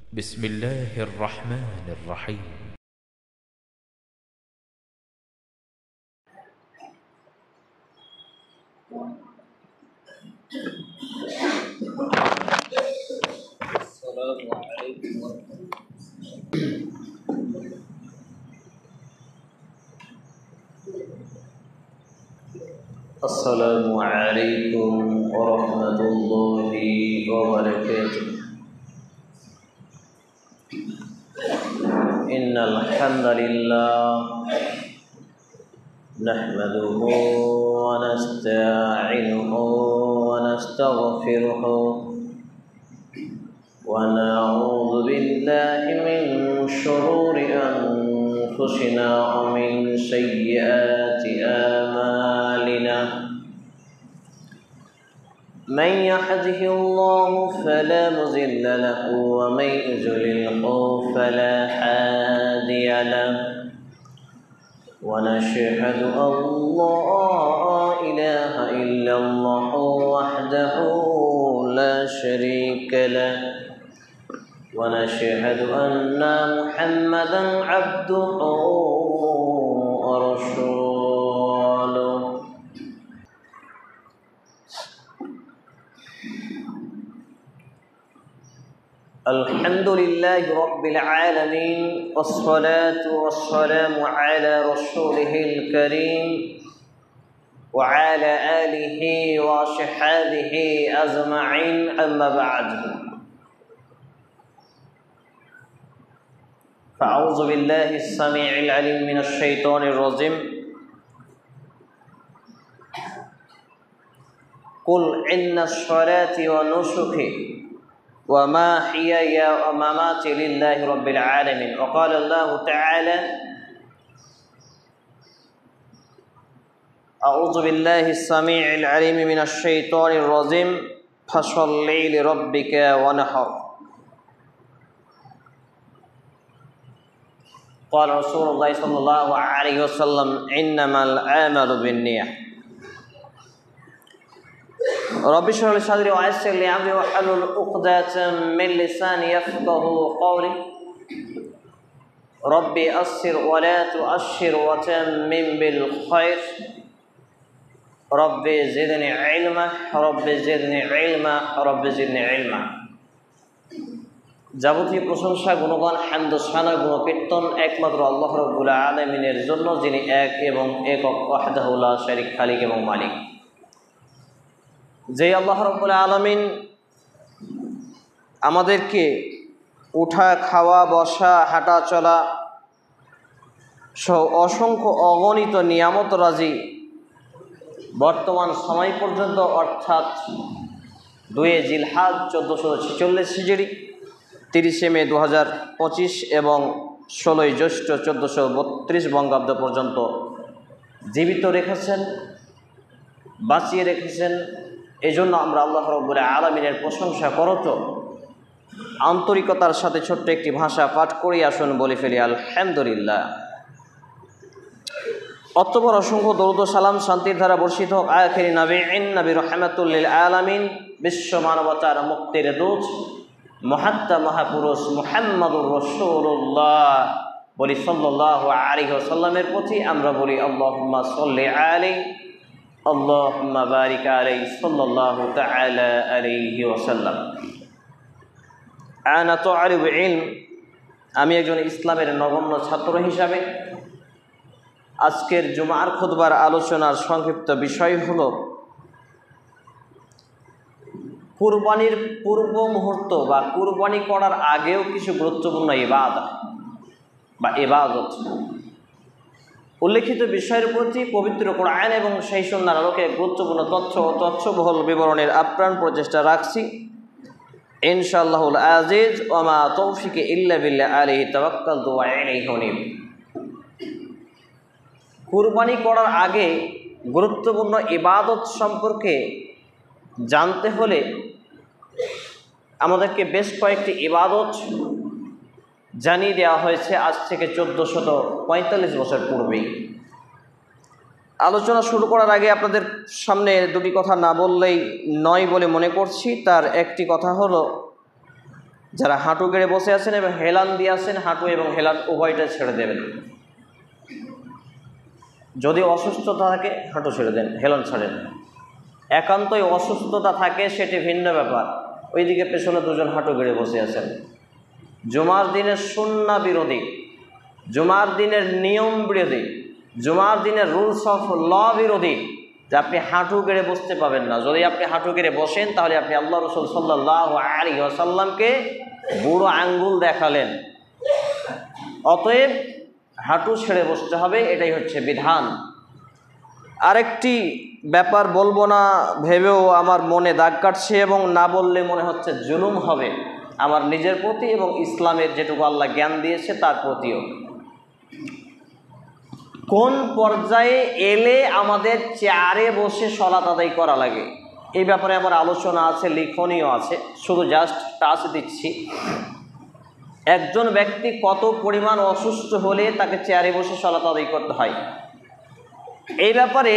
بسم الله الرحمن الرحيم السلام عليكم ورحمة الله وبركاته. إن الحمد لله نحمده ونستعينه ونستغفره ونعوذ بالله من شرور أنفسنا ومن سيئات أعمالنا. من يهده الله فلا مضل له ومن يضلل فلا هادي له. ونشهد أن لا إله إلا الله وحده لا شريك له. ونشهد أن محمدا عبده ورسوله. الحمد لله رب العالمين والصلاة والسلام على رسوله الكريم وعلى آله وصحبه أجمعين. أما بعد، فأعوذ بالله السميع العليم من الشيطان الرجيم. قل إن الصلاة ونسكي ومحياي ومماتي لله رب العالمين. وقال الله تعالى: أعوذ بالله السميع العليم من الشيطان الرجيم. فصل لربك وانحر. قال رسول الله صلى الله عليه وسلم: إنما الأعمال بالنيات. رب اشرح لي صدري ويسر لي أمري واحلل عقدة من لساني يفقهوا قولي. ربي أسر ولا تؤشر وتمم بالخير. ربي زدني علما ربي زدني علما ربي زدني علما. যাবতীয় প্রশংসা, গুণগান, হামদ, সানা, গুণকীর্তন একমাত্র আল্লাহ রাব্বুল আলামিনের জন্য, যিনি এক এবং একক, ওয়াহদাহু লা শারীক, খালিক এবং মালিক। যে আল্লাহ রাব্বুল আলামিন আমাদেরকে উঠা, খাওয়া, বসা, হাঁটা চলা সহ অসংখ্য অগণিত নিয়ামত রাজি বর্তমান সময় পর্যন্ত, অর্থাৎ 2 জিলহাজ 1446 হিজরি, 30 মে 2025 এবং 16 জ্যৈষ্ঠ 1432 বঙ্গাব্দ পর্যন্ত জীবিত রেখেছেন, বাঁচিয়ে রেখেছেন। এই জন্য আমরা আল্লাহ রাব্বুল আলামিনের প্রশংসা করত আন্তরিকতার সাথে ছোট্ট একটি ভাষা পাঠ করি। আসুন বলে ফেলি আলহামদুলিল্লাহ। অতঃপর অসংখ্য দরুদ ও সালাম, শান্তির ধারা বর্ষিত হোক আখিরি নবীন নবী রাহমাতুল লিল আলামিন, বিশ্ব মানবতার মুক্তির দূত মহাত্মা মহাপুরুষ মুহাম্মদুর রাসূলুল্লাহ বলি সাল্লাল্লাহু আলাইহি ওয়াসাল্লামের প্রতি আমরা বলি আল্লাহুম্মা সাল্লি আলাইহি আল্লাহুম্মা বারিক আলাইহি সাল্লাল্লাহু তাআলা আলাইহি ওয়াসাল্লাম। আনা তালিব ইলম, আমি একজন ইসলামের নগণ্য ছাত্র হিসাবে আজকের জুমার খুতবার আলোচনার সংক্ষিপ্ত বিষয় হলো কুরবানির পূর্ব মুহূর্ত বা কুরবানি করার আগেও কিছু গুরুত্বপূর্ণ ইবাদত। উল্লেখিত বিষয়ের প্রতি পবিত্র কোরআন এবং সেই সুন্নাহর আলোকে গুরুত্বপূর্ণ তথ্য ও তথ্যবহুল বিবরণের আপ্রাণ প্রচেষ্টা রাখছি ইনশাআল্লাহুল আজিজ। ওয়া মা তৌফিকি ইল্লা বিল্লাহ, আলাইহি তাওয়াক্কালতু ওয়া ইলাইহি উনীব। কুরবানি করার আগে গুরুত্বপূর্ণ ইবাদত সম্পর্কে জানতে হলে আমাদেরকে বেশ কয়েকটি ইবাদত জানিয়ে দেওয়া হয়েছে আজ থেকে 1445 বছর পূর্বেই। আলোচনা শুরু করার আগে আপনাদের সামনে দুটি কথা না বললেই নয় বলে মনে করছি। তার একটি কথা হলো যারা হাঁটু গেড়ে বসে আছেন এবং হেলান দিয়ে আছেন, হাঁটু এবং হেলান উভয়টা ছেড়ে দেবেন। যদি অসুস্থতা থাকে হাঁটু ছেড়ে দেন, হেলান ছাড়েন। একান্তই অসুস্থতা থাকে সেটি ভিন্ন ব্যাপার। ওইদিকে পেছনে দুজন হাঁটু গেড়ে বসে আছেন। জুমার দিনের সুন্নাহ বিরোধী, জুমার দিনের নিয়ম বিরোধী, জুমার দিনের রুলস অফ ল বিরোধী যে আপনি হাঁটু গেড়ে বসতে পাবেন না। যদি আপনি হাঁটু গেড়ে বসেন তাহলে আপনি আল্লাহ রাসূল সাল্লাল্লাহু আলাইহি ওয়াসাল্লামকে বুড়ো আঙ্গুল দেখালেন। অতএব হাঁটু ছেড়ে বসতে হবে, এটাই হচ্ছে বিধান। আরেকটি ব্যাপার বলবো না ভেবেও আমার মনে দাগ কাটছে, এবং না বললে মনে হচ্ছে জুলুম হবে আমার নিজের প্রতি এবং ইসলামের যেটুকু আল্লাহ জ্ঞান দিয়েছে তার প্রতিও। কোন পর্যায়ে এলে আমাদের চেয়ারে বসে সালাত আদায় করা লাগে এই ব্যাপারে আমার আলোচনা আছে, লিখনীয় আছে, শুধু জাস্ট টাচ দিচ্ছি। একজন ব্যক্তি কত পরিমাণ অসুস্থ হলে তাকে চেয়ারে বসে সালাত আদায় করতে হয়, এই ব্যাপারে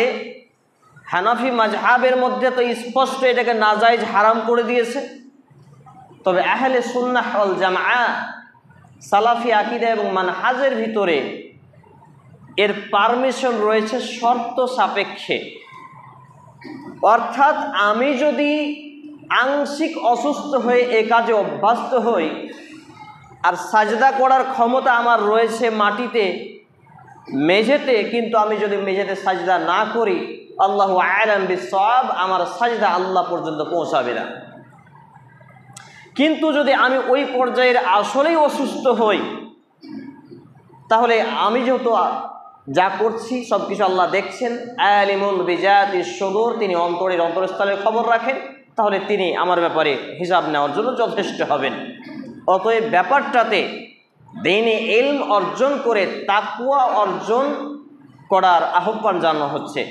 হানাফি মাযহাবের মধ্যে তো স্পষ্ট এটাকে নাজায়েজ হারাম করে দিয়েছে। তবে আহলে সুন্নাহ ওয়াল জামাআহ সালাফি আকীদা এবং মানহাজের ভিতরে এর পারমিশন রয়েছে শর্ত সাপেক্ষে। অর্থাৎ আমি যদি আংশিক অসুস্থ হয়ে এ কাজে অভ্যস্ত হই আর সাজদা করার ক্ষমতা আমার রয়েছে মাটিতে, মেঝেতে, কিন্তু আমি যদি মেঝেতে সাজদা না করি, আল্লাহু আ'লাম বিস-সাওয়াব, আমার সাজদা আল্লাহ পর্যন্ত পৌঁছাবে না। কিন্তু যদি আমি ওই পর্যায়ের আসলেই অসুস্থ হই, তাহলে আমি যেহেতু যা করছি সব কিছু আল্লাহ দেখছেন, আলিমুল বিজাতিস সুদূর, তিনি অন্তরের অন্তরস্থলের খবর রাখেন, তাহলে তিনি আমার ব্যাপারে হিসাব নেওয়ার জন্য যথেষ্ট হবেন। অতএব ব্যাপারটাতে দ্বীনে ইলম অর্জন করে তাকওয়া অর্জন করার আহ্বান জানানো হচ্ছে।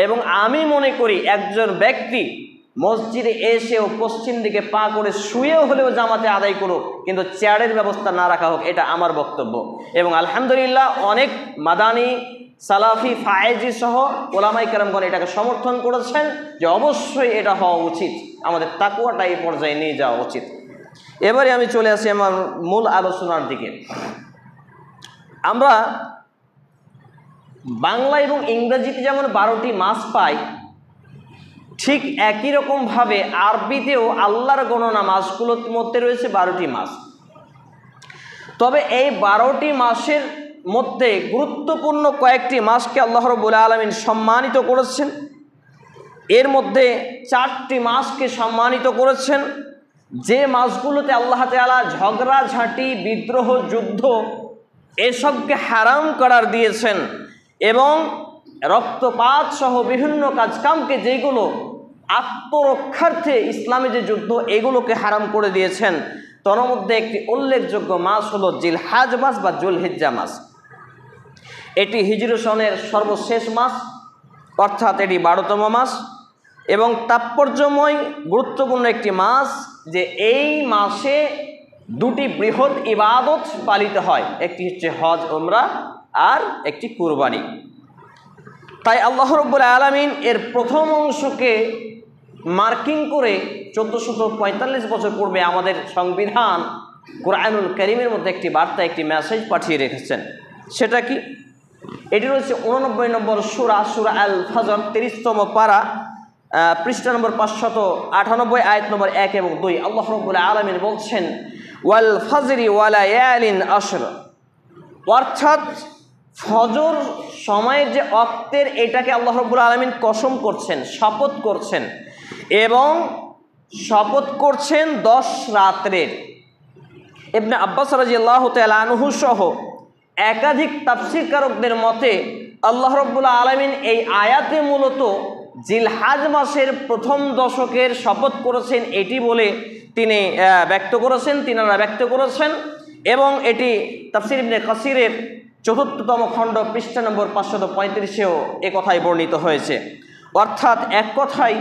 এবং আমি মনে করি একজন ব্যক্তি মসজিদে এসেও পশ্চিম দিকে পা করে শুয়েও হলেও জামাতে আদায় করুক, কিন্তু চেয়ারের ব্যবস্থা না রাখা হোক, এটা আমার বক্তব্য। এবং আলহামদুলিল্লাহ অনেক মাদানী সালাফি ফায়েজি সহ ওলামাই কেরামগণ এটাকে সমর্থন করেছেন যে অবশ্যই এটা হওয়া উচিত, আমাদের তাকওয়াটা এই পর্যায়ে নিয়ে যাওয়া উচিত। এবারে আমি চলে আসি আমার মূল আলোচনার দিকে। আমরা বাংলা এবং ইংরেজিতে যেমন 12টি মাস পাই, ঠিক একই রকমভাবে আরবিতেও আল্লাহর গণনা মাসগুলোর মধ্যে রয়েছে 12টি মাস। তবে এই 12টি মাসের মধ্যে গুরুত্বপূর্ণ কয়েকটি মাসকে আল্লাহ রাব্বুল আলামিন সম্মানিত করেছেন। এর মধ্যে 4টি মাসকে সম্মানিত করেছেন, যে মাসগুলোতে আল্লাহ তাআলা ঝগড়াঝাঁটি, বিদ্রোহ, যুদ্ধ এসবকে হারাম করার দিয়েছেন, এবং রক্তপাত সহ বিভিন্ন কাজকামকে যেগুলো আত্মরক্ষার্থে ইসলামে যে যুদ্ধ এগুলোকে হারাম করে দিয়েছেন, তার মধ্যে একটি উল্লেখযোগ্য মাস হলো জিলহাজ মাস বা জুলহিজ্জা মাস। এটি হিজরি সনের সর্বশেষ মাস, অর্থাৎ এটি 12তম মাস এবং তাৎপর্যময় গুরুত্বপূর্ণ একটি মাস, যে এই মাসে দুটি বৃহৎ ইবাদত পালিত হয়, একটি হচ্ছে হজ উমরা আর একটি কুরবানি। তাই আল্লাহ রাব্বুল আলামিন এর প্রথম অংশকে মার্কিং করে 1445 বছর পূর্বে আমাদের সংবিধান কোরআনুল কারীমের মধ্যে একটি বার্তা, একটি মেসেজ পাঠিয়ে রেখেছেন। সেটা কি? এটি রয়েছে 89 নম্বর সূরা, সূরা আল ফজর, 30তম পারা, পৃষ্ঠা নম্বর 598, আয়াত নম্বর 1 এবং 2। আল্লাহ রাব্বুল আলামিন বলছেন, ওয়াল ফজরি ওয়া লায়ালিন আশর, অর্থাৎ ফজর সময়ের যে ওয়াক্তের, এটাকে আল্লাহ রাব্বুল আলামিন কসম করছেন, শপথ করছেন, এবং শপথ করছেন 10 রাত্রের। ইবনে আব্বাস রাদিয়াল্লাহু তাআলা আনহু সহ একাধিক তাফসীরকারকদের মতে আল্লাহ রাব্বুল আলামিন এই আয়াতে মূলত জিলহাজ মাসের প্রথম দশকের শপথ করেছেন এটি বলে তিনি তিনারা ব্যক্ত করেছেন। এবং এটি তাফসীর ইবনে কাসিরের 4র্থতম খণ্ড, পৃষ্ঠা নম্বর 535-এও এ কথাই বর্ণিত হয়েছে। অর্থাৎ এক কথায়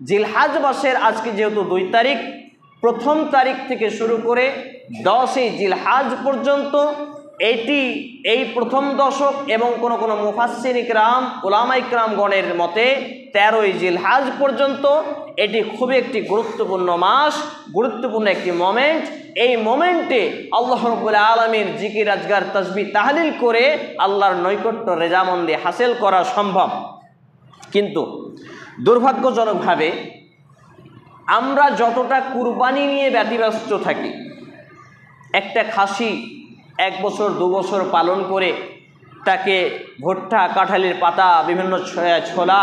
জিলহাজ মাসের আজকে যেহেতু 2 তারিখ, প্রথম তারিখ থেকে শুরু করে 10ই জিলহাজ পর্যন্ত এই প্রথম দশক এবং কোনো কোনো মুফাসসির ইকরাম উলামা ইকরামগণের মতে 13ই জিলহজ পর্যন্ত এটি খুবই একটি গুরুত্বপূর্ণ মাস, গুরুত্বপূর্ণ একটি মোমেন্ট। এই মোমেন্টে আল্লাহ রাব্বুল আলামিন জিকির আজগার তাসবিহ তাহলিল করে আল্লাহর নৈকট্য রেজামন্দি হাসিল করা সম্ভব। কিন্তু দুর্ভাগ্যজনকভাবে আমরা যতটা কুরবানি নিয়ে ব্যতিব্যস্ত থাকি, একটা খাসি 1 বছর 2 বছর পালন করে তাকে ভুট্টা, কাঁঠালের পাতা, বিভিন্ন ছোলা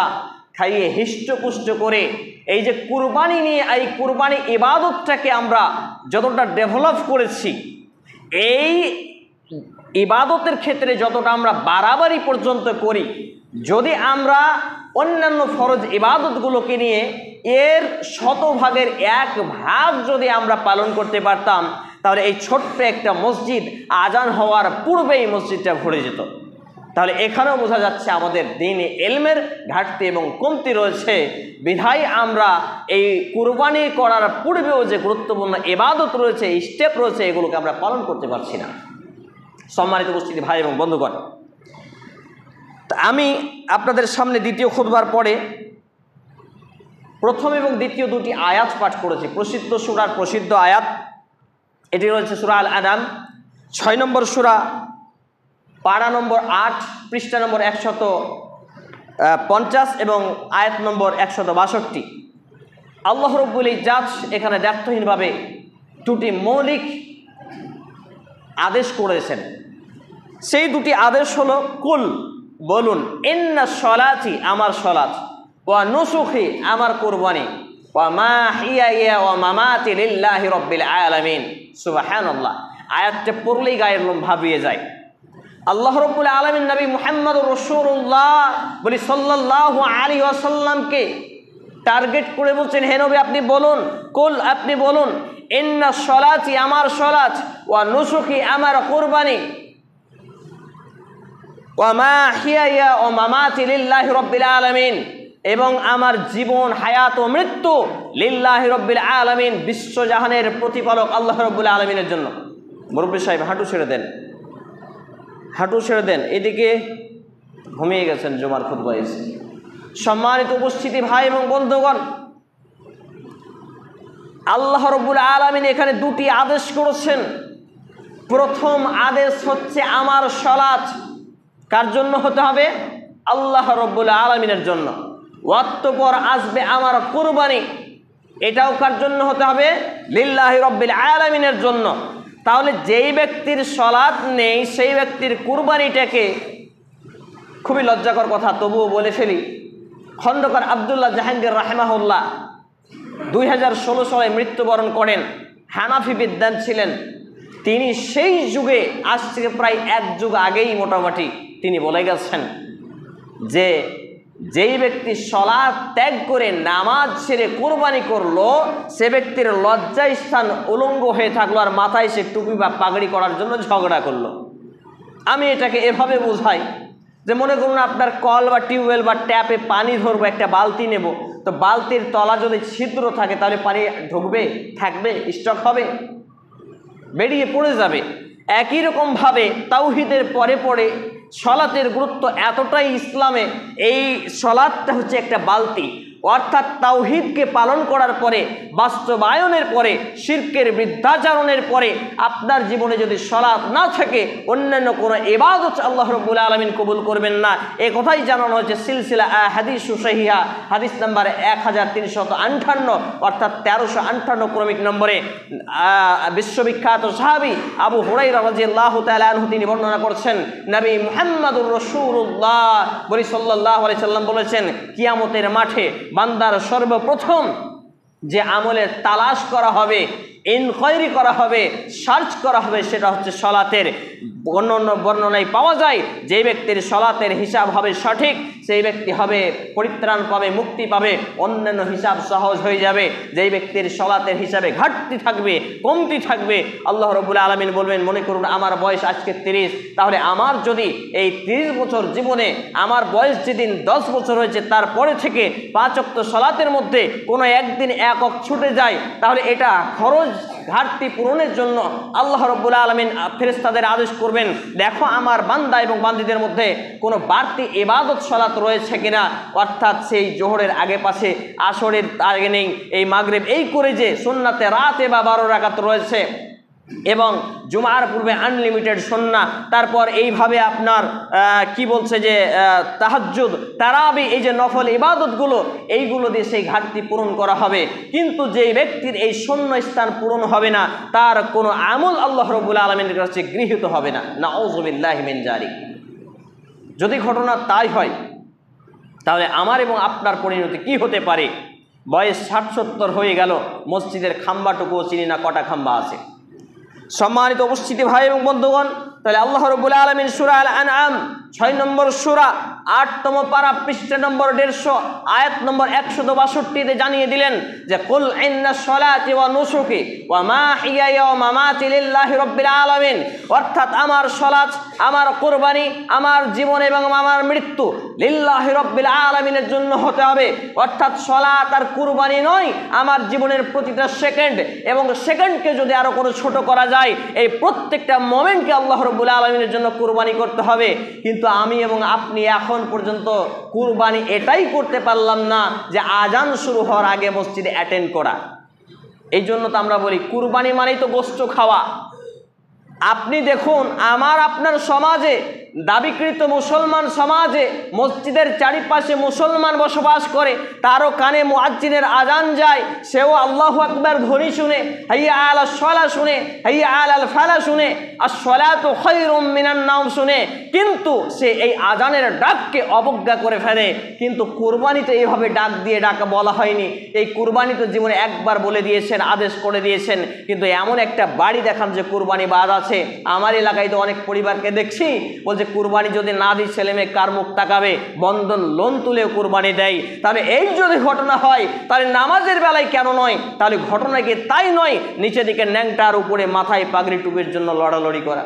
খাইয়ে হিষ্টপুষ্ট করে এই যে কুরবানি নিয়ে এই কুরবানি ইবাদতটাকে আমরা যতটা ডেভেলপ করেছি, এই ইবাদতের ক্ষেত্রে যতটা আমরা বাড়াবাড়ি পর্যন্ত করি, যদি আমরা অন্যান্য ফরজ ইবাদতগুলোকে নিয়ে এর 100 ভাগের 1 ভাগ যদি আমরা পালন করতে পারতাম, তাহলে এই ছোট্ট একটা মসজিদ আজান হওয়ার পূর্বেই মসজিদটা ভরে যেত। তাহলে এখানেও বোঝা যাচ্ছে আমাদের দ্বীনে ইলমের ঘাটতি এবং কমতি রয়েছে। বিধায় আমরা এই কুরবানি করার পূর্বেও যে গুরুত্বপূর্ণ ইবাদত রয়েছে, স্টেপ রয়েছে, এগুলোকে আমরা পালন করতে পারছি না। সম্মানিত উপস্থিতি ভাই এবং বন্ধুগণ, আমি আপনাদের সামনে দ্বিতীয় খুতবার পরে প্রথম এবং দ্বিতীয় দুটি আয়াত পাঠ করেছি, প্রসিদ্ধ সূরার প্রসিদ্ধ আয়াত। এটি রয়েছে সূরা আল আনাম 6 নম্বর সূরা, পারা নম্বর 8, পৃষ্ঠা নম্বর 150 এবং আয়াত নম্বর 162। আল্লাহ রাব্বুল ইজ্জাত এখানে দ্ব্যর্থহীনভাবে দুটি মৌলিক আদেশ করেছেন। সেই দুটি আদেশ হলো, কুল বলুন, ইন্না সলাতি আমার সলাত, ওয়া নুসুখি আমার কুরবানি, ওয়া মাহিয়া ওয়া মামাতি লিল্লাহি রাব্বিল আলামিন। সুবহানাল্লাহ। আয়াতটা পড়লেই গায়ের লোম ভাবিয়ে যায়। আল্লাহ রাব্বুল আলামিন নবী মুহাম্মদুর রাসূলুল্লাহ বলি সাল্লাল্লাহু আলাইহি ওয়াসাল্লামকে টার্গেট করে বলছেন, হে নবী আপনি বলুন, কুল আপনি বলুন, ইন্না সলাতি আমার সলাত, ওয়া নুসুখি আমার কুরবানি, ওয়া মাহিয়া ওয়া মামাতি লিল্লাহি রাব্বিল আলামিন, এবং আমার জীবন, হায়াত ও মৃত্যু লিল্লাহি রাব্বিল আলামিন, বিশ্বজাহানের প্রতিপালক আল্লাহ রাব্বুল আলামিনের জন্য। মুরব্বী সাহেব হাঁটু ছেড়ে দেন, হাঁটু ছেড়ে দেন, এদিকে ঘুমিয়ে গেছেন জুমার খুতবা এসে। সম্মানিত উপস্থিতি ভাই এবং বন্ধুগণ, আল্লাহ রাব্বুল আলামিন এখানে দুটি আদেশ করেছেন। প্রথম আদেশ হচ্ছে আমার সালাত কার জন্য হতে হবে? আল্লাহ রাব্বুল আলামিনের জন্য। অতঃপর আসবে আমার কুরবানি, এটাও কার জন্য হতে হবে? লিল্লাহি রাব্বিল আলামিনের জন্য। তাহলে যেই ব্যক্তির সালাত নেই সেই ব্যক্তির কুরবানিটাকে, খুবই লজ্জাকর কথা তবুও বলে ফেলি, খন্দকার আব্দুল্লাহ জাহাঙ্গীর রাহিমাহুল্লাহ 2016 সালে মৃত্যুবরণ করেন। হানাফি বিদ্বান ছিলেন তিনি। সেই যুগে, আজ থেকে প্রায় 1 যুগ আগেই মোটামুটি তিনি বলে গেছেন যে যেই ব্যক্তি সালাত ত্যাগ করে নামাজ ছেড়ে কুরবানি করলো, সে ব্যক্তির লজ্জা স্থান উলঙ্গ হয়ে থাকলো আর মাথায় সে টুপি বা পাগড়ি করার জন্য ঝগড়া করলো। আমি এটাকে এভাবে বোঝাই যে মনে করুন আপনার কল বা টিউবওয়েল বা ট্যাপে পানি ধরবো, একটা বালতি নেব, তো বালতির তলা যদি ছিদ্র থাকে তাহলে পানি ঢুকবে, থাকবে, স্টক হবে, বেরিয়ে পড়ে যাবে। একই রকমভাবে তাওহীদের পরে পরে সলাতের গুরুত্ব এতটাই ইসলামে, এই সলাতটা হচ্ছে একটা বালতি। অর্থাৎ তাওহীদকে পালন করার পরে, বাস্তবায়নের পরে, শিরকের বৃদ্ধাচারণের পরে আপনার জীবনে যদি সলাত না থাকে, অন্যান্য কোনো ইবাদত আল্লাহ রাব্বুল আলামিন কবুল করবেন না। এই কথাই জানানো হয়েছে সিলসিলা হাদিস সহিহা হাদিস নাম্বার 1358, অর্থাৎ 1358 ক্রমিক নম্বরে বিশ্ববিখ্যাত সাহাবী আবু হুরায়রা রাদিয়াল্লাহু তাআলা আনহু তিনি বর্ণনা করছেন, নবী মুহাম্মদুর রাসূলুল্লাহ সাল্লাল্লাহু আলাইহি সাল্লাম বলেছেন, কিয়ামতের মাঠে বান্দার সর্বপ্রথম যে আমলের তালাশ করা হবে, ইনকোয়ারি করা হবে, সার্চ করা হবে, সেটা হচ্ছে সলাতের। অন্য বর্ণনায় পাওয়া যায় যে ব্যক্তির সলাতের হিসাব হবে সঠিক, সে সেই ব্যক্তি হবে পরিত্রাণ পাবে, মুক্তি পাবে, অন্যান্য হিসাব সহজ হয়ে যাবে। যেই ব্যক্তির সলাতের হিসাবে ঘাটতি থাকবে, কমতি থাকবে, আল্লাহ রাব্বুল আলামিন বলবেন, মনে করুন আমার বয়স আজকে 30, তাহলে আমার যদি এই 30 বছর জীবনে আমার বয়স যেদিন 10 বছর হয়েছে তারপরে থেকে 5 ওয়াক্ত সলাতের মধ্যে কোনো একদিন এক ওয়াক্ত ছুটে যায়, তাহলে এটা খরচ ঘাটতি পূরণের জন্য আল্লাহ রাব্বুল আলামিন ফেরেশতাদের আদেশ করবেন, দেখো আমার বান্দা এবং বান্দীদের মধ্যে কোনো বাড়তি ইবাদত সালাত রয়েছে কিনা। অর্থাৎ সেই জোহরের আগে পাশে, আসরের আগে নেই, এই মাগরিব এই করে যে সুন্নাতে রাতে বা 12 রাকাত রয়েছে, এবং জুমার পূর্বে আনলিমিটেড সুন্নাহ, তারপর এইভাবে আপনার কি বলছে যে তাহাজ্জুদ, তারাবি, এই যে নফল ইবাদতগুলো, এইগুলো দিয়ে সেই ঘাটতি পূরণ করা হবে। কিন্তু যেই ব্যক্তির এই শূন্য স্থান পূরণ হবে না, তার কোনো আমল আল্লাহ রাব্বুল আলামিনের কাছে গৃহীত হবে না। নাউযুবিল্লাহি মিন যালিক। যদি ঘটনা তাই হয়, তাহলে আমার এবং আপনার পরিণতি কি হতে পারে? বয়স 60-70 হয়ে গেল, মসজিদের খাম্বাটুকুও চিনি না কটা খাম্বা আছে। সম্মানিত উপস্থিতি ভাই এবং বন্ধুগণ, তাহলে আল্লাহ রাব্বুল আলামিন সূরা আল আনআম 6 নম্বর সূরা 8তম পারা পৃষ্ঠা নম্বর 150 আয়াত নম্বর 162-তে জানিয়ে দিলেন যে কুল ইন্নাস সালাতি ওয়া নুসুকি ওয়া মাহিয়ায়া ওয়া মামাতি লিল্লাহি রাব্বিল আলামিন, অর্থাৎ আমার সালাত, আমার কুরবানি, আমার জীবন এবং আমার মৃত্যু লিল্লাহি রাব্বিল আলামিনের জন্য হতে হবে। অর্থাৎ সালাত আর কুরবানি নয়, আমার জীবনের প্রতিটা সেকেন্ড, এবং সেকেন্ডকে যদি আরো কোনো ছোট করা যায়, এই প্রত্যেকটা মোমেন্টকে আল্লাহ রাব্বুল আলামিনের জন্য কুরবানি করতে হবে। কিন্তু আমি এবং আপনি এখন পর্যন্ত কুরবানি এটাই করতে পারলাম না যে আজান শুরু হওয়ার আগে মসজিদে অ্যাটেন্ড করা। এই জন্য তো আমরা বলি কুরবানি মানেই তো গোশত খাওয়া। আপনি দেখুন আমার আপনার সমাজে, দাবিকৃত মুসলমান সমাজে, মসজিদের চারিপাশে মুসলমান বসবাস করে, তারও কানে মুয়াজ্জিনের আজান যায়, সেও আল্লাহু আকবার ধ্বনি শুনে, হাইয়া আলাস সালাহ শুনে, হাইয়া আলাল ফালাহ শুনে, আস-সালাতু খায়রুম মিনান নাওম শুনে, কিন্তু সে এই আজানের ডাককে অবজ্ঞা করে ফেলে। কিন্তু কুরবানিতে এইভাবে ডাক দিয়ে ডাকা বলা হয়নি। এই কুরবানি তো জীবনে একবার বলে দিয়েছেন, আদেশ করে দিয়েছেন, কিন্তু এমন একটা বাড়ি দেখান যে কুরবানি বাদ আছে। আমার এলাকায় তো অনেক পরিবারকে দেখছি বলছে কুরবানি যদি না দিই ছেলে মেয়ে কার মুখ তাকাবে, বন্ধন লোন তুলেও কুরবানি দেয়। তাহলে এই যদি ঘটনা হয়, তাহলে নামাজের বেলায় কেন নয়? তাহলে ঘটনা কি তাই নয়, নিচে দিকে ন্যাংটার উপরে মাথায় পাগড়ি টুপির জন্য লড়ালড়ি করা?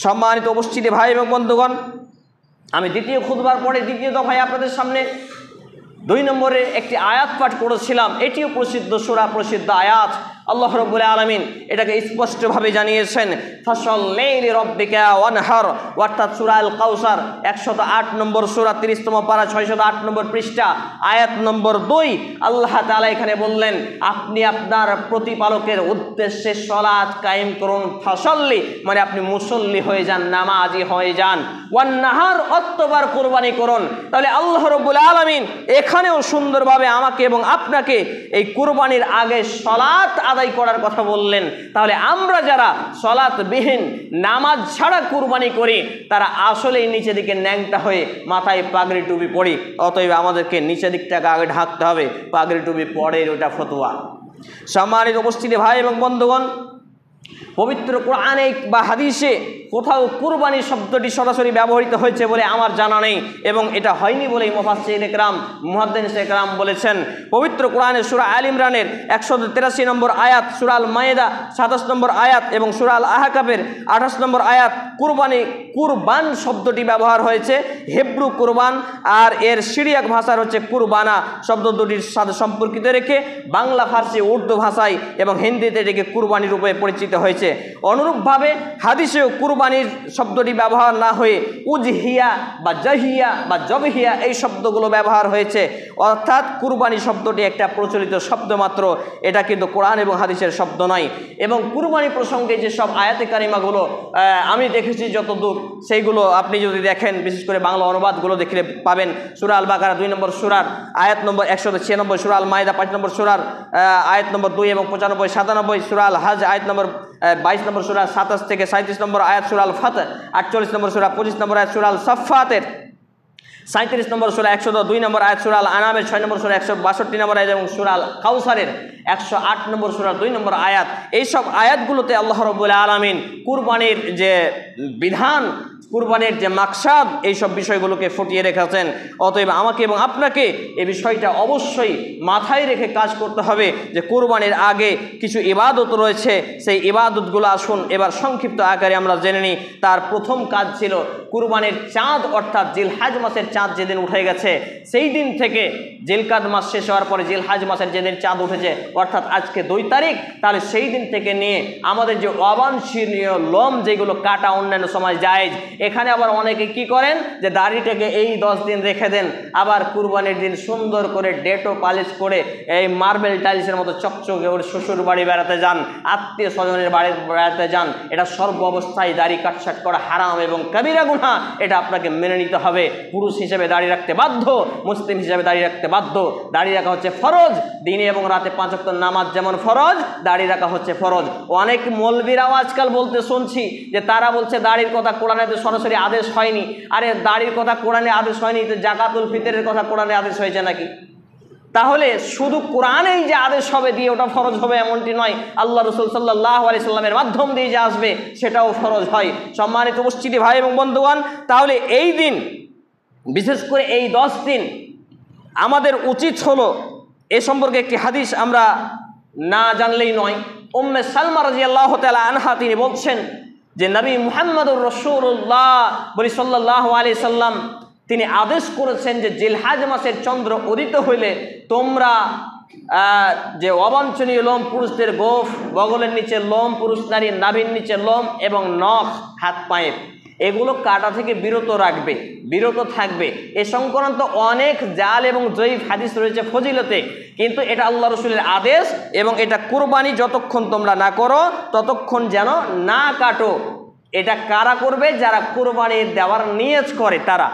সম্মানিত উপস্থিতি ভাই এবং বন্ধুগণ, আমি দ্বিতীয় খুতবার পরে দ্বিতীয় দফায় আপনাদের সামনে 2 নম্বরের একটি আয়াত পাঠ করেছিলাম। এটিও প্রসিদ্ধ সূরা, প্রসিদ্ধ আয়াত। আল্লাহ রাব্বুল আলামিন এটাকে স্পষ্টভাবে জানিয়েছেন, ফাসাল্লি লিরাব্বিকা ওয়ানহার, অর্থাৎ সূরা আল কাউসার 108 নম্বর সূরা 30তম পারা 608 নম্বর পৃষ্ঠা আয়াত নম্বর 2। আল্লাহ তাআলা এখানে বললেন, আপনি আপনার প্রতিপালকের উদ্দেশ্যে সালাত কায়েম করুন। ফাসাল্লি মানে আপনি মুসল্লি হয়ে যান, নামাজি হয়ে যান। ওয়ানহার অতবার কুরবানি করুন। তাহলে আল্লাহ রাব্বুল আলামিন এখানেও সুন্দরভাবে আমাকে এবং আপনাকে এই কুরবানির আগে সালাত আদায় করার কথা বললেন। তাহলে আমরা যারা সালাতবিহীন, নামাজ ছাড়া কুরবানি করি, তারা আসলেই নিচে দিকে ন্যাংটা হয়ে মাথায় পাগড়ি টুপি পরি। অতএব আমাদেরকে নিচের দিকটাকে আগে ঢাকতে হবে, পাগড়ি টুপি পরে ওটা ফতোয়া। সম্মানিত উপস্থিতি ভাই এবং বন্ধুগণ, পবিত্র কোরআনে বা হাদিসে কোথাও কুরবানি শব্দটি সরাসরি ব্যবহৃত হয়েছে বলে আমার জানা নেই, এবং এটা হয়নি বলেই মুফাসসিরিন ইকরাম, মুহাদ্দিস ইকরাম বলেছেন। পবিত্র কোরআনে সূরা আল ইমরানের 183 নম্বর আয়াত, সূরা আল মায়েদা 27 নম্বর আয়াত এবং সূরা আল আহকাফের 28 নম্বর আয়াত কুরবানি, কুরবান শব্দটি ব্যবহার হয়েছে। হিব্রু কুরবান আর এর সিরিয়াক ভাষার হচ্ছে কুরবানা শব্দ দুটির সাথে সম্পর্কিত রেখে বাংলা, ফার্সি, উর্দু ভাষায় এবং হিন্দিতে এটিকে কুরবানি রূপে পরিচিত হয়েছে। অনুরূপভাবে হাদিসেও কুরবানির শব্দটি ব্যবহার না হয়ে উজহিয়া বা জাহিয়া বা জবহিয়া এই শব্দগুলো ব্যবহার হয়েছে। অর্থাৎ কুরবানি শব্দটি একটা প্রচলিত শব্দ মাত্র, এটা কিন্তু কোরআন এবং হাদিসের শব্দ নয়। এবং কুরবানি প্রসঙ্গে যে সব আয়াতে কারিমাগুলো আমি দেখেছি যতদূর, সেইগুলো আপনি যদি দেখেন, বিশেষ করে বাংলা অনুবাদগুলো দেখলে পাবেন। সূরা আল বাকারা 2 নম্বর সূরার আয়াত নম্বর 196, সূরা আল মায়েদা 5 নম্বর সূরার আয়াত নম্বর 2 এবং 95, 97, সূরা আল হাজ আয়াত নম্বর 22 নম্বর সূরা 27 থেকে 37 নম্বর আয়াত সূরা আল ফাতহ, 48 নম্বর সূরা 25 নম্বর আয়াত সূরা আল সাফফাতের 37 নম্বর সূরা 102 নম্বর আয়াত সূরা আল আনামের 6 নম্বর সূরা 162 নম্বর আয়াত এবং সূরা আল কাউসারের 108 নম্বর সূরা 2 নম্বর আয়াত। এইসব আয়াতগুলোতে আল্লাহ রাব্বুল আলামিন কুরবানির যে বিধান, কুরবানির যে মাকসাদ, এইসব বিষয়গুলোকে ফুটিয়ে রেখেছেন। অতএব আমাকে এবং আপনাকে এই বিষয়টা অবশ্যই মাথায় রেখে কাজ করতে হবে যে কুরবানির আগে কিছু ইবাদত রয়েছে, সেই ইবাদতগুলো আসুন এবার সংক্ষিপ্ত আকারে আমরা জেনে নিই। তার প্রথম কাজ ছিল কুরবানির চাঁদ, অর্থাৎ জিলহাজ মাসের চাঁদ যেদিন উঠে গেছে সেই দিন থেকে জিলকাদ মাস শেষ হওয়ার পরে জিলহাজ মাসের যেদিন চাঁদ উঠেছে অর্থাৎ আজকে 2 তারিখ, তাহলে সেই দিন থেকে নিয়ে আমাদের যে অবাঞ্ছনীয় লোম যেগুলো কাটা অন্যান্য সময় জায়েজ, এখানে আবার অনেকে কি করেন যে দাড়িটাকে এই 10 দিন রেখে দেন, আবার কুরবানির দিন সুন্দর করে ডেটো পালিশ করে এই মার্বেল টাইলসের মতো চকচকে ওর শ্বশুর বাড়ি বেড়াতে যান, আত্মীয় স্বজনের বাড়ি বেড়াতে যান। এটা সর্ব অবস্থায় দাড়ি কাটছাট করা হারাম এবং কবিরা গুনাহ, এটা আপনাকে মেনে নিতে হবে। পুরুষ হিসেবে দাড়ি রাখতে বাধ্য, মুসলিম হিসেবে দাড়ি রাখতে বাধ্য। দাড়ি রাখা হচ্ছে ফরজ, দিনে এবং রাতে 5 ওয়াক্ত নামাজ যেমন ফরজ, দাড়ি রাখা হচ্ছে ফরজ। অনেক মৌলবীরাও আজকাল বলতে শুনছি যে তারা বলছে দাড়ির কথা কোরআনে সরাসরি আদেশ হয়নি। আরে দাড়ির কথা কোরআনে আদেশ হয়নি তো জাকাতুল ফিতরের কথা কোরআনে আদেশ হয়েছে নাকি? তাহলে শুধু কোরআনেই যে আদেশ হবে দিয়ে ওটা ফরজ হবে এমনটি নয়, আল্লাহ রাসূল সাল্লাল্লাহু আলাইহি সাল্লামের মাধ্যম দিয়ে যে আসবে সেটাও ফরজ হয়। সম্মানিত উপস্থিতি ভাই এবং বন্ধুগণ, তাহলে এই দিন, বিশেষ করে এই 10 দিন আমাদের উচিত হলো এ সম্পর্কে একটি হাদিস আমরা না জানলেই নয়। উম্মে সালমা রাদিয়াল্লাহু তাআলা আনহা তিনি বলছেন যে নবী মুহাম্মদুর রাসূলুল্লাহ বলি সাল্লাল্লাহু আলাইহি সাল্লাম তিনি আদেশ করেছেন যে জিলহাজ মাসের চন্দ্র উদিত হইলে তোমরা যে অবাঞ্ছনীয় লোম, পুরুষদের গোফ, বগলের নিচে লোম, পুরুষ নারীর নাভির নিচে লোম এবং নখ, হাত পায়ের, এগুলো কাটা থেকে বিরত থাকবে। এ সংক্রান্ত অনেক জাল এবং জয়ীফ হাদিস রয়েছে ফজিলতে, কিন্তু এটা আল্লাহ রসুলের আদেশ এবং এটা কুরবানি যতক্ষণ তোমরা না করো ততক্ষণ যেন না কাটো। এটা কারা করবে? যারা কুরবানি দেওয়ার নিয়ত করে তারা।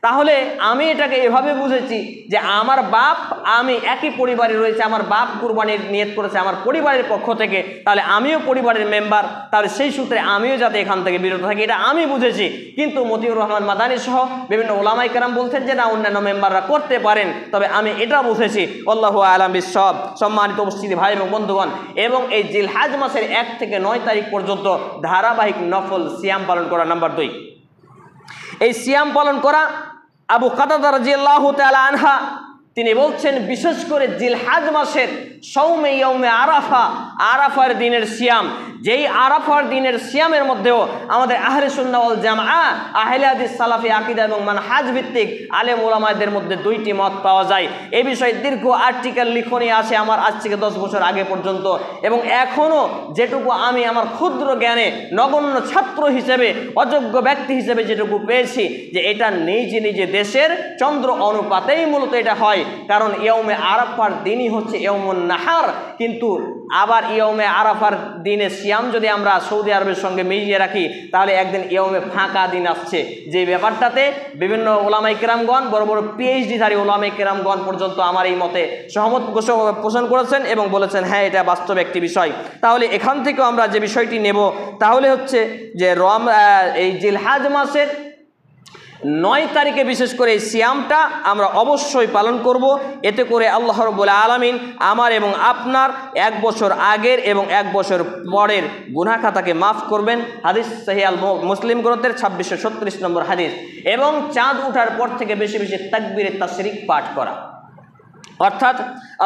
তাহলে আমি এটাকে এভাবে বুঝেছি যে আমার বাপ, আমি একই পরিবারে রয়েছে, আমার বাপ কুরবানির নিয়ত করেছে আমার পরিবারের পক্ষ থেকে, তাহলে আমিও পরিবারের মেম্বার, তাহলে সেই সূত্রে আমিও যাতে এখান থেকে বিরত থাকি, এটা আমি বুঝেছি। কিন্তু মতিউর রহমান মাদানী সহ বিভিন্ন ওলামায়ে কেরাম বলছেন যে না, অন্যান্য মেম্বাররা করতে পারেন, তবে আমি এটা বুঝেছি। আল্লাহু আ'লাম বিশ-শাওয়াব। সম্মানিত উপস্থিতি ভাই এবং বন্ধুগণ, এবং এই জিলহাজ মাসের 1 থেকে 9 তারিখ পর্যন্ত ধারাবাহিক নফল সিয়াম পালন করা। নাম্বার 2, এই সিয়াম পালন করা আবু কাতাদা রাদিয়াল্লাহু তাআলা আনহা তিনি বলছেন বিশেষ করে জিলহাজ মাসের সৌমে ইয়ৌমে আরাফা, আরাফার দিনের সিয়াম, যেই আরাফার দিনের সিয়ামের মধ্যেও আমাদের আহলে সুন্নাহ ওয়াল জামাআহ, আহলে হাদিস, সালাফি আকীদা এবং মানহাজ ভিত্তিক আলেম ওলামাদের মধ্যে 2টি মত পাওয়া যায়। এই বিষয়ে দীর্ঘ আর্টিকেল লিখনি আছে আমার আজ থেকে 10 বছর আগে পর্যন্ত, এবং এখনও যেটুকু আমি আমার ক্ষুদ্র জ্ঞানে নগণ্য ছাত্র হিসেবে, অযোগ্য ব্যক্তি হিসেবে যেটুকু পেয়েছি, যে এটা নিজে দেশের চন্দ্র অনুপাতেই মূলত এটা হয়। কারণ ইয়ৌমে আরাফার দিনই হচ্ছে ইয়ৌমুন নাহার, কিন্তু আবার ইয়ৌমে আরাফার দিনে সিয়াম যদি আমরা সৌদি আরবের সঙ্গে মিলিয়ে রাখি তাহলে একদিন ইয়ৌমে ফাঁকা দিন আসছে, যে ব্যাপারটাতে বিভিন্ন ওলামায়ে কেরামগণ, বড় বড় পিএইচডিধারী ওলামায়ে কেরামগণ পর্যন্ত আমার এই মতে সহমত পোষণ করেছেন এবং বলেছেন হ্যাঁ এটা বাস্তব একটি বিষয়। তাহলে এখান থেকেও আমরা যে বিষয়টি নেব তাহলে হচ্ছে যে এই জিলহাজ মাসের 9 তারিখে বিশেষ করে এই সিয়ামটা আমরা অবশ্যই পালন করব। এতে করে আল্লাহ রাব্বুল আলামিন আমার এবং আপনার 1 বছর আগের এবং 1 বছর পরের গুনাহ খাতাকে মাফ করবেন। হাদিস সহিহ আল মুসলিম গ্রন্থের 2636 নম্বর হাদিস। এবং চাঁদ ওঠার পর থেকে বেশি বেশি তাকবীরে তাশরিক পাঠ করা, অর্থাৎ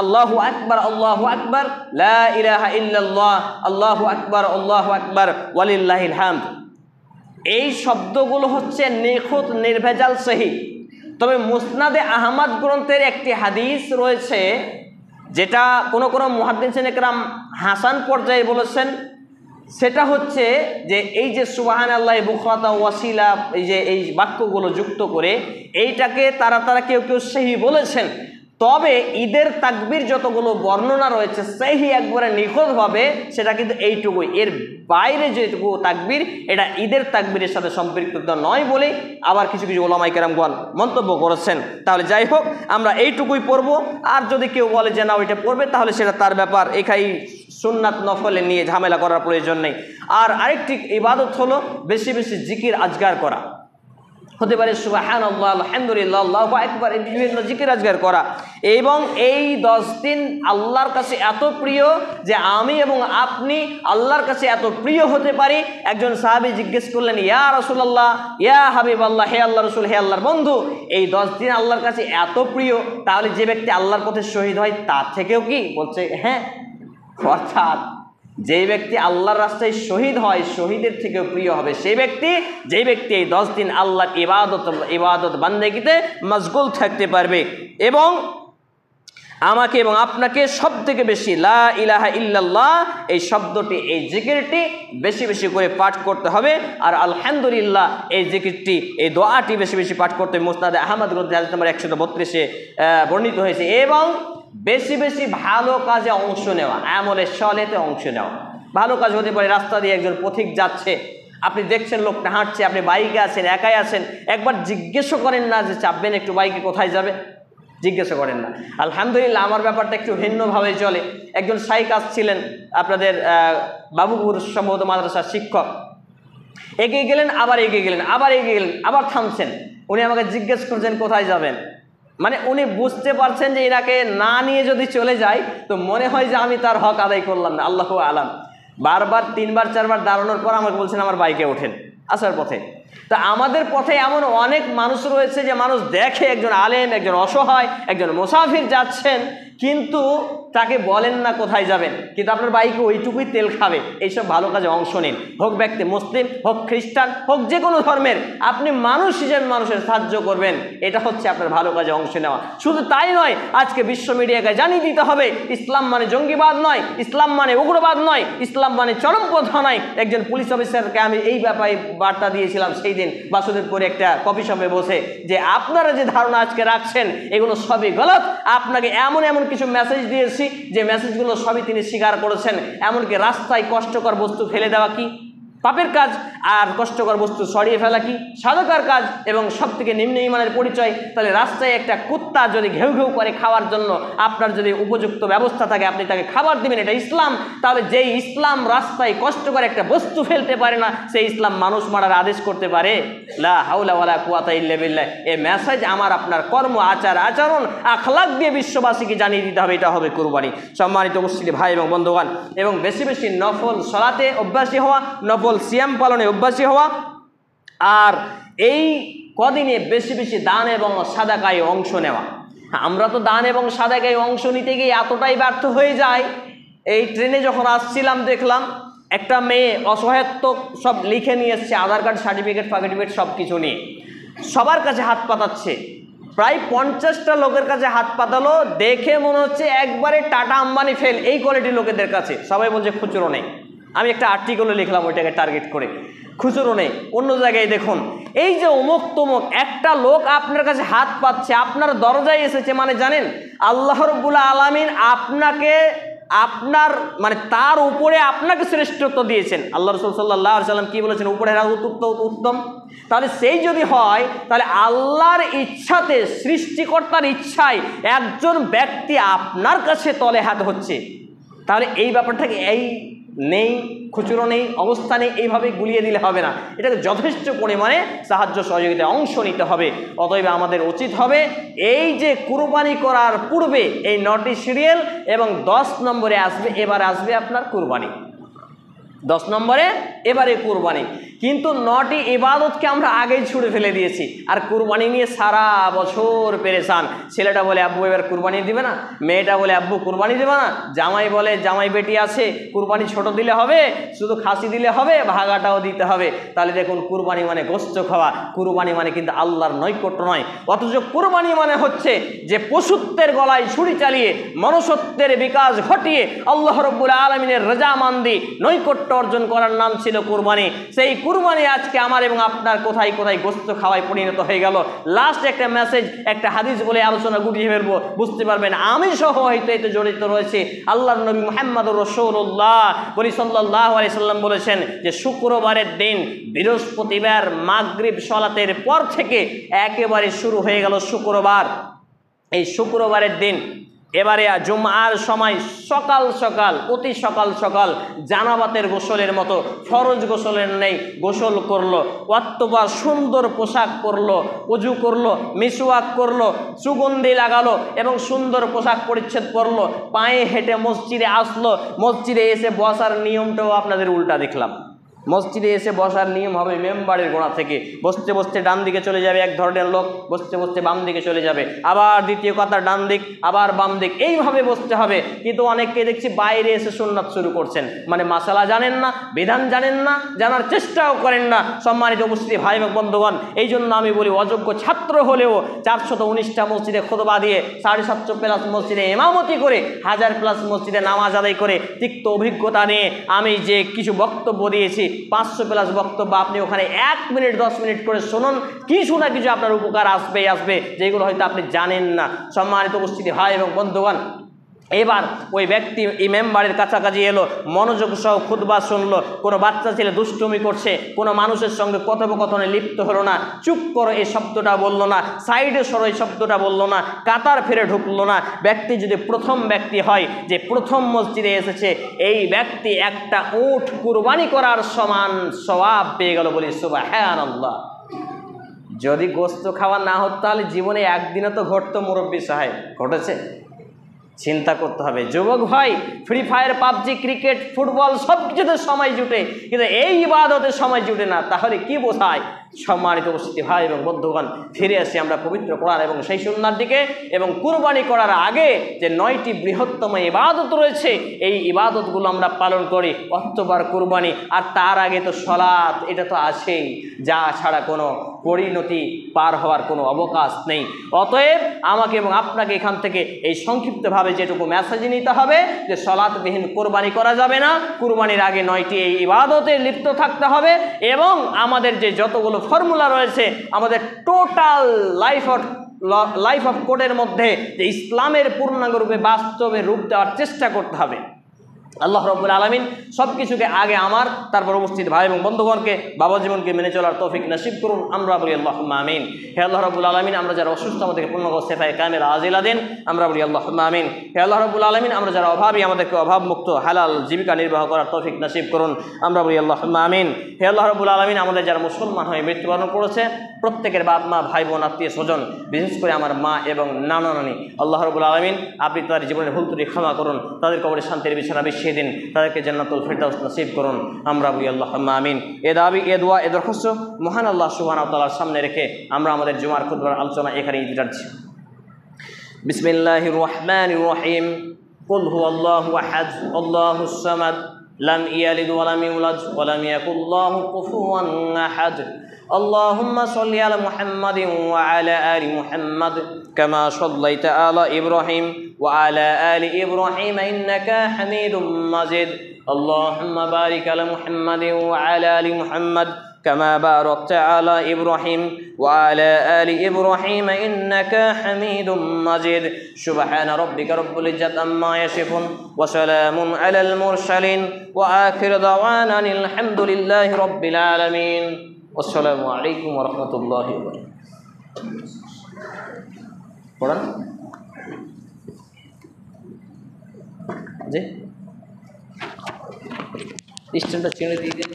আল্লাহু আকবার, আল্লাহু আকবার, লা ইলাহা ইল্লাল্লাহ, আল্লাহু আকবার, আল্লাহু আকবার, ওয়ালিল্লাহিল হামদ। এই শব্দগুলো হচ্ছে নিখুঁত, নির্ভেজাল, সহিহ। তবে মুসনাদে আহমদ গ্রন্থের একটি হাদিস রয়েছে যেটা কোনো মুহাদ্দিসিন একরাম হাসান পর্যায়ে বলেছেন, সেটা হচ্ছে যে এই যে সুবহানাল্লাহ, বুখরাতা, ওয়াসিলা, এই বাক্যগুলো যুক্ত করে এইটাকে তারা কেউ সহিহ বলেছেন। তবে ঈদের তাকবীর যতগুলো বর্ণনা রয়েছে সহিহ একবারে নিখুঁতভাবে, সেটা কিন্তু এইটুকুই, এর বাইরে যেটুকু তাকবীর এটা ঈদের তাকবীরের সাথে সম্পৃক্ত নয় বলে আবার কিছু ওলামায়ে কেরামগণ মন্তব্য করেছেন। তাহলে যাই হোক, আমরা এইটুকুই পড়বো। আর যদি কেউ বলে যে না ওইটা পড়বে তাহলে সেটা তার ব্যাপার, এখানেই সুন্নাত নফলে নিয়ে ঝামেলা করার প্রয়োজন নেই। আর আরেকটি ইবাদত হলো বেশি বেশি জিকির আজগার করা, হতে পারে সুবহানাল্লাহ, আলহামদুলিল্লাহ, আল্লাহু আকবার, এই বিভিন্ন জিকির আজগার করা। এবং এই 10 দিন আল্লাহর কাছে এত প্রিয় যে আমি এবং আপনি আল্লাহর কাছে এত প্রিয় হতে পারি। একজন সাহাবী জিজ্ঞেস করলেন, ইয়া রাসূলুল্লাহ, ইয়া হাবিবাল্লাহ, হে আল্লাহর রাসূল, হে আল্লাহর বন্ধু, এই 10 দিন আল্লাহর কাছে এত প্রিয়, তাহলে যে ব্যক্তি আল্লাহর পথে শহীদ হয় তার থেকেও কি? বলছে হ্যাঁ। অর্থাৎ যে ব্যক্তি আল্লাহর রাস্তায় শহীদ হয় শহীদের থেকেও প্রিয় হবে সেই ব্যক্তি, যেই ব্যক্তি এই 10 দিন আল্লাহর ইবাদত বান্দেগিতে মশগুল থাকতে পারবে। এবং আমাকে এবং আপনাকে সব থেকে বেশি লা ইলাহা ইল্লাল্লাহ এই শব্দটি, এই জিকিরটি বেশি বেশি করে পাঠ করতে হবে। আর আলহামদুলিল্লাহ এই জিকিরটি, এই দোয়াটি বেশি বেশি পাঠ করতে হবে। মুসনাদে আহমদ গ্রন্থে হাদিস নম্বর 132 বর্ণিত হয়েছে। এবং বেশি বেশি ভালো কাজে অংশ নেওয়া, আমলে সলেতে অংশ নেওয়া। ভালো কাজ হতে পারে রাস্তা দিয়ে একজন পথিক যাচ্ছে, আপনি দেখছেন লোকটা হাঁটছে, আপনি বাইকে আছেন, একাই আছেন, একবার জিজ্ঞেসও করেন না যে চাপবেন একটু বাইকে, কোথায় যাবে? জিজ্ঞাসা করেন না। আলহামদুলিল্লাহ আমার ব্যাপারটা একটু ভিন্নভাবে চলে। একজন শাইখ আসছিলেন, আপনাদের বাবুপুর সম্ভবত মাদ্রাসার শিক্ষক, এগিয়ে গেলেন, আবার এগিয়ে গেলেন, আবার এগিয়ে গেলেন, আবার থামছেন। উনি আমাকে জিজ্ঞেস করছেন কোথায় যাবেন। মানে উনি বুঝতে পারছেন যে এনাকে না নিয়ে যদি চলে যায় তো মনে হয় যে আমি তার হক আদায় করলাম না। আল্লাহু আলাম। বারবার 3বার 4বার দাঁড়ানোর পর আমাকে বলছেন আমার বাইকে ওঠেন আসার পথে। তা আমাদের পথে এমন অনেক মানুষ রয়েছে যে মানুষ দেখে একজন আলেম, একজন অসহায়, একজন মুসাফির যাচ্ছেন, কিন্তু তাকে বলেন না কোথায় যাবেন, কিন্তু আপনার বাইকে ওইটুকুই তেল খাবে। এইসব ভালো কাজে অংশ নিন, হোক ব্যক্তি মুসলিম, হোক খ্রিস্টান, হোক যে কোনো ধর্মের, আপনি মানুষ হিসেবে মানুষের সাহায্য করবেন, এটা হচ্ছে আপনার ভালো কাজে অংশ নেওয়া। শুধু তাই নয়, আজকে বিশ্ব মিডিয়াকে জানিয়ে দিতে হবে ইসলাম মানে জঙ্গিবাদ নয়, ইসলাম মানে উগ্রবাদ নয়, ইসলাম মানে চরমপন্থা নয়। একজন পুলিশ অফিসারকে আমি এই ব্যাপারে বার্তা দিয়েছিলাম সেই দিন বাসুদেবপুরে একটা কফি শপে বসে, যে আপনারা যে ধারণা আজকে রাখছেন এগুলো সবই গলত। আপনাকে এমন এমন কিছু মেসেজ দিয়েছি যে মেসেজগুলো সবই তিনি স্বীকার করেছেন। এমনকি রাস্তায় কষ্টকর বস্তু ফেলে দেওয়া কি পাপের কাজ, আর কষ্টকর বস্তু সরিয়ে ফেলা কি সাধকার কাজ, এবং সব থেকে নিম্ন ঈমানের পরিচয়। তাহলে রাস্তায় একটা কুত্তা যদি ঘেউ ঘেউ করে খাওয়ার জন্য আপনার যদি উপযুক্ত ব্যবস্থা থাকে, আপনি তাকে খাবার দিবেন, এটা ইসলাম। তাহলে যেই ইসলাম রাস্তায় কষ্ট করে একটা বস্তু ফেলতে পারে না, সেই ইসলাম মানুষ মারার আদেশ করতে পারে? লা হাওলা ওয়ালা কুওয়াতা ইল্লা বিল্লাহ। এই মেসেজ আমার আপনার কর্ম, আচার, আচরণ, আখলাক দিয়ে বিশ্ববাসীকে জানিয়ে দিতে হবে। এটা হবে কুরবানি। সম্মানিত মুসলিম ভাই এবং বন্ধুগণ, এবং বেশি বেশি নফল সালাতে অভ্যাসী হওয়া, নফল সিয়াম পালনে অভ্যাসী হওয়া, আর এই কদিনে বেশি বেশি দান এবং সাদাকায় অংশ নেওয়া। আমরা তো দান এবং সাদাকায় অংশ নিতে গিয়ে এতটাই ব্যর্থ হয়ে যায়। এই ট্রেনে যখন আসছিলাম দেখলাম একটা মেয়ে অসহায়ত্ব সব লিখে নিয়ে এসছে, আধার কার্ড, সার্টিফিকেট সব কিছু নিয়ে সবার কাছে হাত পাতাচ্ছে। প্রায় 50টা লোকের কাছে হাত পাতালো, দেখে মনে হচ্ছে একবারে টাটা আম্বানি ফেল এই কোয়ালিটির লোকেদের কাছে। সবাই বলছে খুচরো নেই। আমি একটা আর্টিকেলও লিখলাম ওইটাকে টার্গেট করে, খুচরো নেই। অন্য জায়গায় দেখুন, এই যে অমুক তমুক একটা লোক আপনার কাছে হাত পাচ্ছে, আপনার দরজায় এসেছে, মানে জানেন আল্লাহ রাব্বুল আলামিন আপনাকে, আপনার মানে তার উপরে আপনাকে শ্রেষ্ঠত্ব দিয়েছেন। আল্লাহ রাসূল সাল্লাল্লাহু আলাইহি ওয়াসাল্লাম কি বলেছেন? উপরে উত্তম। তাহলে সেই যদি হয়, তাহলে আল্লাহর ইচ্ছাতে, সৃষ্টিকর্তার ইচ্ছায় একজন ব্যক্তি আপনার কাছে তলে হাত হচ্ছে, তাহলে এই ব্যাপারটাকে এই নেই, খুচরো নেই, অবস্থা নেই, এইভাবে গুলিয়ে দিলে হবে না। এটাকে যথেষ্ট পরিমাণে সাহায্য সহযোগিতায় অংশ নিতে হবে। অতএব আমাদের উচিত হবে এই যে কুরবানি করার পূর্বে এই 9টি সিরিয়াল, এবং 10 নম্বরে আসবে, এবার আসবে আপনার কুরবানি। 10 নম্বরে এবারে কুরবানি। কিন্তু 9টি ইবাদতকে আমরা আগেই ছুড়ে ফেলে দিয়েছি, আর কুরবানি নিয়ে সারা বছর পেরেশান। ছেলেটা বলে আব্বু এবার কুরবানি দিবে না, মেয়েটা বলে আব্বু কুরবানি দেবে না, জামাই বলে জামাই বেটি আছে কুরবানি ছোট দিলে হবে, শুধু খাসি দিলে হবে, ভাগাটাও দিতে হবে। তাহলে দেখুন কুরবানি মানে গোশত খাওয়া, কুরবানি মানে কিন্তু আল্লাহর নৈকট্য নয়। অথচ কুরবানি মানে হচ্ছে যে পশুত্বের গলায় ছুরি চালিয়ে মনুষ্যত্বের বিকাশ ঘটিয়ে আল্লাহ রাব্বুল আলামিনের রজামন্দি নৈকট্য অর্জন করার নাম ছিল কুরবানি। সেই কুরবানি আজকে আমার এবং আপনার কোথায় কোথায় গোশত খাওয়ায় পরিণত হয়ে গেল। লাস্ট একটা মেসেজ, একটা হাদিস বলে আলোচনা গুটিয়ে ফেলবো, বুঝতে পারবেন আমি সহ হয়তো এতে জড়িত রয়েছে। আল্লাহর নবী মুহাম্মদুর রাসূলুল্লাহ সাল্লাল্লাহু আলাইহি সাল্লাম বলেছেন যে শুক্রবারের দিন, বৃহস্পতিবার মাগরিব সালাতের পর থেকে একেবারে শুরু হয়ে গেল শুক্রবার। এই শুক্রবারের দিন এবারে জুমআর সময় সকাল সকাল, অতি সকাল সকাল জানাবাতের গোসলের মতো ফরজ গোসলের নেই গোসল করলো, অথবা সুন্দর পোশাক পরলো, ওযু করলো, মিসওয়াক করলো, সুগন্ধি লাগালো এবং সুন্দর পোশাক পরিচ্ছদ পরলো, পায়ে হেঁটে মসজিদে আসলো। মসজিদে এসে বসার নিয়মটাও আপনাদের উল্টা দেখলাম। মসজিদে এসে বসার নিয়ম হবে মেম্বারের গোড়া থেকে, বসতে বসতে ডান দিকে চলে যাবে এক ধরনের লোক, বসতে বসতে বাম দিকে চলে যাবে, আবার দ্বিতীয় কথা ডান দিক, আবার বাম দিক, এইভাবে বসতে হবে। কিন্তু অনেককে দেখছি বাইরে এসে সুন্নাত শুরু করছেন, মানে মাসালা জানেন না, বিধান জানেন না, জানার চেষ্টাও করেন না। সম্মানিত উপস্থিতি ভাই এবং বন্ধুগণ, এই জন্য আমি বলি অযোগ্য ছাত্র হলেও 419টা মসজিদে খুতবা দিয়ে 750 প্লাস মসজিদে ইমামতি করে 1000 প্লাস মসজিদে নামাজ আদায় করে তিক্ত অভিজ্ঞতা নিয়ে আমি যে কিছু বক্তব্য দিয়েছি 500 প্লাস বক্তব্য, আপনি ওখানে 1 মিনিট 10 মিনিট করে শুনুন, কিছু না কিছু আপনার উপকার আসবে, যেগুলো হয়তো আপনি জানেন না। সম্মানিত উপস্থিতি ভাই এবং বন্ধুগণ, এবার ওই ব্যক্তি এই মেম্বারের কাছাকাছি এলো, মনোযোগ সহ খুতবা শুনলো। কোনো বাচ্চা ছেলে দুষ্টুমি করছে, কোনো মানুষের সঙ্গে কথোপকথনে লিপ্ত হলো না, চুপ করো এই শব্দটা বললো না, সাইডে সরো এই শব্দটা বললো না, কাতার ফিরে ঢুকলো না। ব্যক্তি যদি প্রথম ব্যক্তি হয় যে প্রথম মসজিদে এসেছে, এই ব্যক্তি একটা উট কুরবানি করার সমান সওয়াব পেয়ে গেল, বলি সুবহানাল্লাহ। যদি গোস্ত খাওয়া না হতো তাহলে জীবনে একদিনও তো ঘটতো মুরব্বী সাহেব, ঘটেছে? চিন্তা করতে হবে। যুবক ভাই, free fire, PUBG, cricket, football সব কিছুতে সময় জুটে, কিন্তু এই ইবাদতে সময় জুটে না, তাহলে কি বোঝায়? সম্মানিত উপস্থিতি ভাই এবং বন্ধুগণ, ফিরে আসি আমরা পবিত্র কোরআন এবং সেই সুন্নাহর দিকে। এবং কুরবানি করার আগে যে 9টি বৃহত্তম ইবাদত রয়েছে, এই ইবাদতগুলো আমরা পালন করি, অক্টোবর কুরবানি, আর তার আগে তো সালাত, এটা তো আছেই, যা ছাড়া কোনো পরিণতি পার হওয়ার কোনো অবকাশ নেই। অতএব আমাকে এবং আপনাকে এখান থেকে এই সংক্ষিপ্তভাবে যেটুকু মেসেজ নিতে হবে যে সালাতবিহীন কুরবানি করা যাবে না, কুরবানির আগে 9টি এই ইবাদতে লিপ্ত থাকতে হবে, এবং আমাদের যে যতগুলো ফর্মুলা রয়েছে, আমাদের টোটাল লাইফ অফ কোডের মধ্যে যে ইসলামের পূর্ণাঙ্গ রূপে বাস্তবে রূপ দেওয়ার চেষ্টা করতে হবে। আল্লাহ রাব্বুল আলামিন সব কিছুকে আগে আমার, তারপর উপস্থিত ভাই এবং বন্ধুগণকে বাবা জীবনকে মেনে চলার তৌফিক নসিব করুন, আমরা বলি আল্লাহুম্মা আমিন। হে আল্লাহ রাব্বুল আলামিন, আমরা যারা অসুস্থ আমাদেরকে পূর্ণ সেফায়ে কামেল আজিলা দিন, আমরা বলি আল্লাহুম্মা আমিন। হে আল্লাহ রাব্বুল আলামিন, আমরা যারা অভাবী আমাদেরকে অভাবমুক্ত হালাল জীবিকা নির্বাহ করার তৌফিক নসিব করুন, আমরা বলি আল্লাহুম্মা আমিন। হে আল্লাহ রাব্বুল আলামিন, আমাদের যারা মুসলমান হয়ে মৃত্যুবরণ করেছে প্রত্যেকের বাপ মা ভাই বোন আত্মীয় স্বজন, বিশেষ করে আমার মা এবং নানা নানি, আল্লাহ রাব্বুল আলামিন আপনি তাদের জীবনের ভুল ত্রুটি ক্ষমা করুন, তাদের কবরে শান্তির বিছানা বিছিয়ে দিন, তাদেরকে জান্নাতুল ফিরদাউস নসিব করুন, আমরা বলি আল্লাহুম্মা আমিন। এ দাবি, এ দোয়া, এ দরখাস্ত মহান আল্লাহ সুবহানাহু ওয়া তাআলার সামনে রেখে আমরা আমাদের জুমার খুতবার আলোচনা এখানেই বিরাচ্ছি। বিসমিল্লাহির রহমানির রহিম। কুল হুয়াল্লাহু আহাদ, আল্লাহুস সামাদ, লাম ইয়ালিদ ওয়া লাম ইউলাদ ওয়া লাম ইয়াকুল লাহু কুফুওয়ান আহাদ। اللهم صل على محمد وعلى آل محمد كما صليت على إبراهيم وعلى آل إبراهيم إنك حميد مجيد. اللهم بارك على محمد وعلى آل محمد كما باركت على إبراهيم وعلى آل إبراهيم إنك حميد مجيد. سبحان ربك رب العزة عما يصفون وسلام على المرسلين وآخر دعوانا الحمد لله رب العالمين. আসসালামু আলাইকুম ওয়া রাহমাতুল্লাহি ওয়া বারাকাতুহু। পড়ান জি, স্ট্যান্ডটা ছেড়ে দিয়ে দিন।